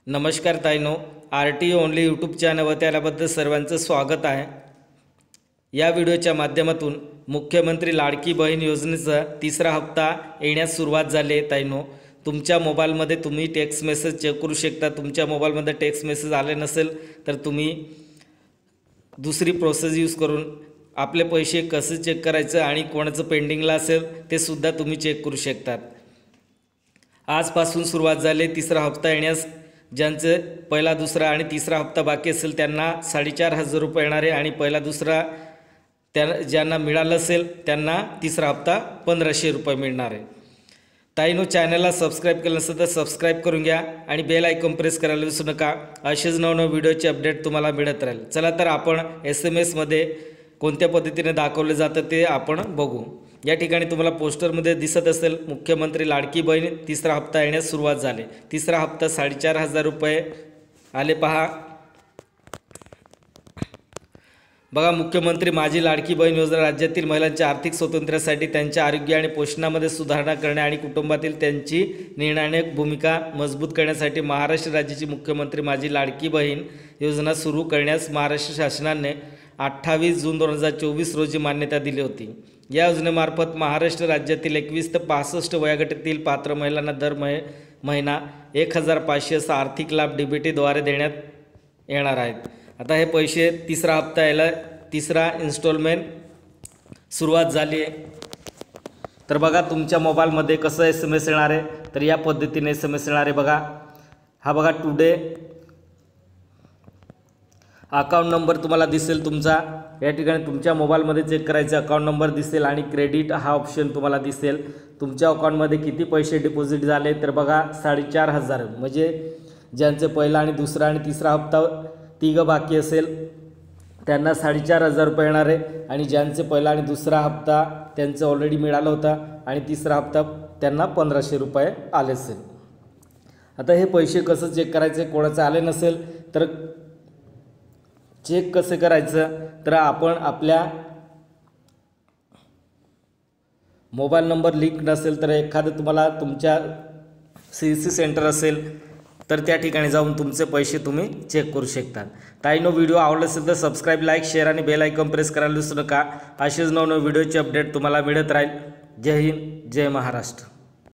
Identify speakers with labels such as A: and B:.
A: नमस्कार ताईनो, RT only YouTube चॅनलवर आल्याबद्दल सर्वांचं स्वागत आहे। या व्हिडिओच्या माध्यमातून मुख्यमंत्री लाडकी बहीण योजनेचा तिसरा हप्ता येण्यास सुरुवात झाली आहे। ताईनो, तुमच्या मोबाईलमध्ये तुम्ही टेक्स्ट मेसेज चेक करू शकता। तुमच्या मोबाईलमध्ये टेक्स्ट मेसेज आले नसेल तर तुम्ही दुसरी प्रोसेस यूज करून आपले पैसे कसे चेक करायचं आणि कोणाचं पेंडिंगला असेल ते सुद्धा तुम्ही चेक करू शकतात। आजपासून सुरुवात झाली तिसरा हप्ता येण्यास। ज्यांचे पहिला दुसरा आणि तिसरा हप्ता बाकी असेल त्यांना 4,500 रुपये येणार आहे आणि पहिला दुसरा ज्यांना मिळालं असेल त्यांना तिसरा हप्ता 1,500 रुपये मिळणार आहे। ताईनो, चॅनलला सबस्क्राईब केलं नसेल तर सबस्क्राईब करून घ्या आणि बेल आयकॉन प्रेस करायला विसरू नका। असेच नवनवीन व्हिडिओचे अपडेट तुम्हाला मिळत राहील। चला तर आपण SMS मध्ये कोणत्या पद्धतीने दाखवले जातं ते आपण बघू। या ठिकाणी तुम्हाला पोस्टरमध्ये दिसत असेल मुख्यमंत्री लाडकी बहीण तिसरा हप्ता येण्यास सुरुवात झाली। तिसरा हप्ता 4,500 रुपये आले पहा। बघा, मुख्यमंत्री माझी लाडकी बहीण योजना राज्यातील महिलांच्या आर्थिक स्वातंत्र्यासाठी, त्यांच्या आरोग्य आणि पोषणामध्ये सुधारणा करणे आणि कुटुंबातील त्यांची निर्णायक भूमिका मजबूत करण्यासाठी महाराष्ट्र राज्याची मुख्यमंत्री माझी लाडकी बहीण योजना सुरू करण्यास महाराष्ट्र शासनाने 28 जून 2024 रोजी मान्यता दिली होती। या योजनेमार्फत महाराष्ट्र राज्यातील 21 ते 65 वयोगटातील पात्र महिलांना दर महिना 1,500 असा आर्थिक लाभ DBTद्वारे देण्यात येणार आहेत। आता हे पैसे तिसरा हप्ता यायला तिसरा इन्स्टॉलमेंट सुरुवात झाली आहे। तर बघा, तुमच्या मोबाईलमध्ये कसं SMS येणार आहे, तर या पद्धतीने SMS येणार आहे। बघा, हा बघा टुडे अकाउंट नंबर तुम्हाला दिसेल तुमचा। या ठिकाणी तुमच्या मोबाईलमध्ये चेक करायचं अकाउंट नंबर दिसेल आणि क्रेडिट हा ऑप्शन तुम्हाला दिसेल। तुमच्या अकाउंटमध्ये किती पैसे डिपॉझिट झाले तर बघा 4,500, म्हणजे ज्यांचे पहिला आणि दुसरा आणि तिसरा हप्ता तिघं बाकी असेल त्यांना 4,500 रुपये येणार आहे आणि ज्यांचे पहिला आणि दुसरा हप्ता त्यांचं ऑलरेडी मिळालं होता आणि तिसरा हप्ता त्यांना 1,500 रुपये आले असेल। आता हे पैसे कसं चेक करायचे, कोणाचं आले नसेल तर चेक कसं करायचं, तर आपण आपल्या मोबाईल नंबर लिंक नसेल तर एखादं तुम्हाला तुमच्या CSC सेंटर असेल तर त्या ठिकाणी जाऊन तुमचे पैसे तुम्ही चेक करू शकता। ताईनो, व्हिडिओ आवडला असेल तर सबस्क्राईब, लाईक, शेअर आणि बेल आयकॉन प्रेस करायला विसरू नका। असेच नवनवीन व्हिडिओचे अपडेट तुम्हाला मिळत राहील। जय हिंद, जय महाराष्ट्र।